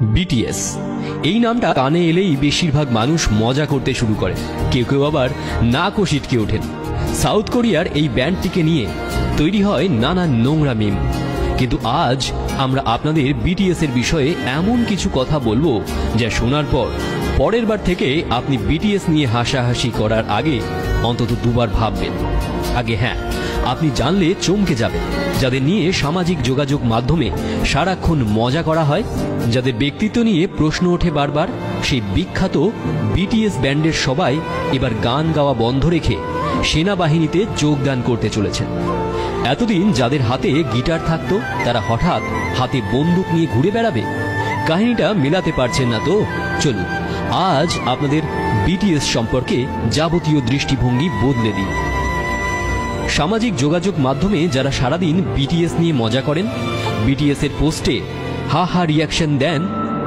BTS এই নামটা কানে এলেই বেশিরভাগ মানুষ মজা করতে শুরু করে, কেউ কেউ আবার নাকও সিটকে ওঠেন। সাউথ কোরিয়ার এই ব্যান্ডটিকে নিয়ে তৈরি হয় নানা নোংরা মিম। কিন্তু আজ আমরা আপনাদের বিটিএস এর বিষয়ে এমন কিছু কথা বলবো যা শোনার পর পরের বার থেকে আপনি বিটিএস নিয়ে হাসাহাসি করার আগে অন্তত দুবার ভাববেন। আগে হ্যাঁ, আপনি জানলে চমকে যাবেন, যাদের নিয়ে সামাজিক যোগাযোগ মাধ্যমে সারাক্ষণ মজা করা হয়, যাদের ব্যক্তিত্ব নিয়ে প্রশ্ন ওঠে বারবার, সেই বিখ্যাত বিটিএস ব্যান্ডের সবাই এবার গান গাওয়া বন্ধ রেখে সেনাবাহিনীতে যোগদান করতে চলেছেন। এতদিন যাদের হাতে গিটার থাকতো তারা হঠাৎ হাতে বন্দুক নিয়ে ঘুরে বেড়াবে। কাহিনীটা মেলাতে পারছেন না তো? চলুন আজ আপনাদের বিটিএস সম্পর্কে যাবতীয় দৃষ্টিভঙ্গি বদলে দিই। সামাজিক যোগাযোগ মাধ্যমে যারা সারাদিন বিটিএস নিয়ে মজা করেন, বিটিএস এর পোস্টে হা হা রিয়াকশন দেন,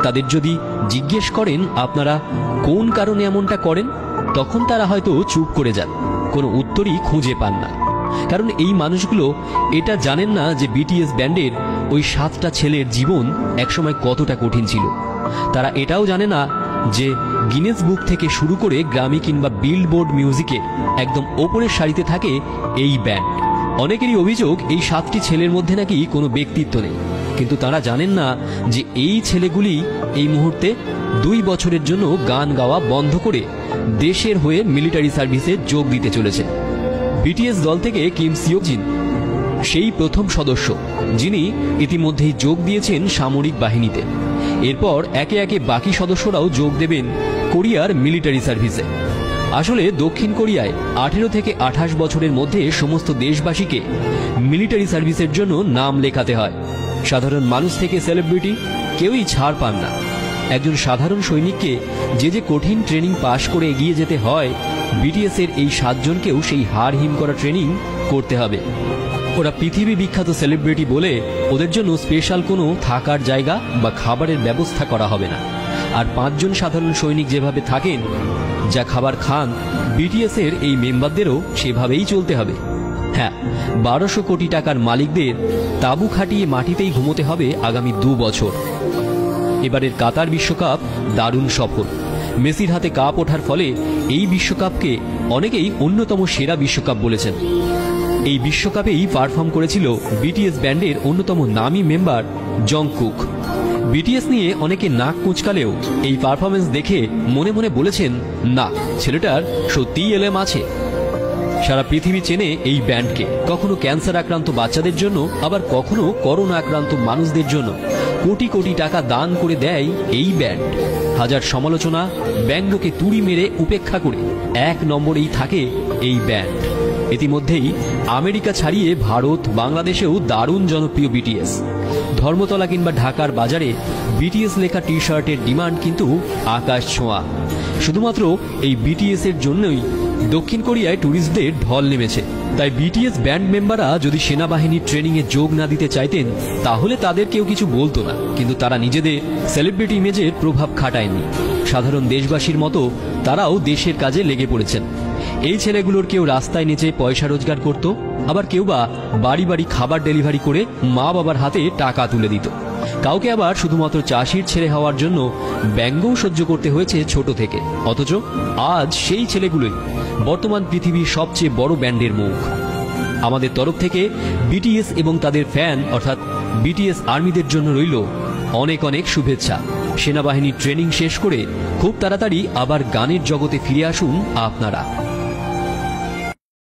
তাদের যদি জিজ্ঞেস করেন আপনারা কোন কারণে এমনটা করেন, তখন তারা হয়তো চুপ করে যান, কোনো উত্তরই খুঁজে পান না। কারণ এই মানুষগুলো এটা জানেন না যে বিটিএস ব্যান্ডের ওই 7টা ছেলের জীবন একসময় কতটা কঠিন ছিল। তারা এটাও জানে না যে গিনেস বুক থেকে শুরু করে গ্রামি কিংবা বিলবোর্ড মিউজিকের একদম ওপরের সারিতে থাকে এই ব্যান্ড। অনেকেরই অভিযোগ এই 7টি ছেলের মধ্যে নাকি কোনো ব্যক্তিত্ব নেই, কিন্তু তারা জানেন না যে এই ছেলেগুলি এই মুহূর্তে 2 বছরের জন্য গান গাওয়া বন্ধ করে দেশের হয়ে মিলিটারি সার্ভিসে যোগ দিতে চলেছে। বিটিএস দল থেকে কিম সিওকজিন সেই প্রথম সদস্য যিনি ইতিমধ্যেই যোগ দিয়েছেন সামরিক বাহিনীতে। এরপর একে একে বাকি সদস্যরাও যোগ দেবেন কোরিয়ার মিলিটারি সার্ভিসে। আসলে দক্ষিণ কোরিয়ায় 18 থেকে 28 বছরের মধ্যে সমস্ত দেশবাসীকে মিলিটারি সার্ভিসের জন্য নাম লেখাতে হয়। সাধারণ মানুষ থেকে সেলিব্রিটি কেউই ছাড় পান না। একজন সাধারণ সৈনিককে যে কঠিন ট্রেনিং পাশ করে এগিয়ে যেতে হয়, বিটিএস এর এই 7 জনকেও সেই হাড় হিম করা ট্রেনিং করতে হবে। ওরা পৃথিবী বিখ্যাত সেলিব্রিটি বলে ওদের জন্য স্পেশাল কোনো থাকার জায়গা বা খাবারের ব্যবস্থা করা হবে না। আর 5 জন সাধারণ সৈনিক যেভাবে থাকেন, যা খাবার খান, বিটিএস এর এই মেম্বারদেরও সেভাবেই চলতে হবে। হ্যাঁ, 1200 কোটি টাকার মালিকদের তাঁবু খাটিয়ে মাটিতেই ঘুমোতে হবে আগামী 2 বছর। এবারের কাতার বিশ্বকাপ দারুণ সফল। মেসির হাতে কাপ ওঠার ফলে এই বিশ্বকাপকে অনেকেই অন্যতম সেরা বিশ্বকাপ বলেছেন। এই বিশ্বকাপেই পারফর্ম করেছিল বিটিএস ব্যান্ডের অন্যতম নামী মেম্বার জংকুক। বিটিএস নিয়ে অনেকে নাক কুঁচকালেও এই পারফরমেন্স দেখে মনে মনে বলেছেন, না, ছেলেটার সত্যিই এলেম আছে। সারা পৃথিবী চেনে এই ব্যান্ডকে, কখনো ক্যান্সার আক্রান্ত বাচ্চাদের জন্য, আবার কখনো করোনা আক্রান্ত মানুষদের জন্য কোটি কোটি টাকা দান করে দেয় এই ব্যান্ড। হাজার সমালোচনা ব্যঙ্গকে তুড়ি মেরে উপেক্ষা করে 1 নম্বরেই থাকে এই ব্যান্ড। ইতিমধ্যেই আমেরিকা ছাড়িয়ে ভারত, বাংলাদেশেও দারুণ জনপ্রিয় বিটিএস। ধর্মতলা কিংবা ঢাকার বাজারে বিটিএস লেখা টি শার্টের ডিমান্ড কিন্তু আকাশ ছোঁয়া। শুধুমাত্র এই বিটিএস এর জন্যই দক্ষিণ কোরিয়ায় ট্যুরিস্টদের ঢল নেমেছে। তাই বিটিএস ব্যান্ড মেম্বাররা যদি সেনাবাহিনীর ট্রেনিংয়ে যোগ না দিতে চাইতেন, তাহলে তাদের কেউ কিছু বলতো না। কিন্তু তারা নিজেদের সেলিব্রিটি ইমেজের প্রভাব খাটায়নি। সাধারণ দেশবাসীর মতো তারাও দেশের কাজে লেগে পড়েছেন। এই ছেলেগুলোর কেউ রাস্তায় নেচে পয়সা রোজগার করত, আবার কেউ বা বাড়ি বাড়ি খাবার ডেলিভারি করে মা বাবার হাতে টাকা তুলে দিত। কাউকে আবার শুধুমাত্র চাষির ছেলে হওয়ার জন্য ব্যঙ্গও সহ্য করতে হয়েছে ছোট থেকে। অথচ আজ সেই ছেলেগুলোই বর্তমান পৃথিবীর সবচেয়ে বড় ব্যান্ডের মুখ। আমাদের তরফ থেকে বিটিএস এবং তাদের ফ্যান অর্থাৎ বিটিএস আর্মিদের জন্য রইল অনেক অনেক শুভেচ্ছা। সেনাবাহিনীর ট্রেনিং শেষ করে খুব তাড়াতাড়ি আবার গানের জগতে ফিরে আসুন আপনারা।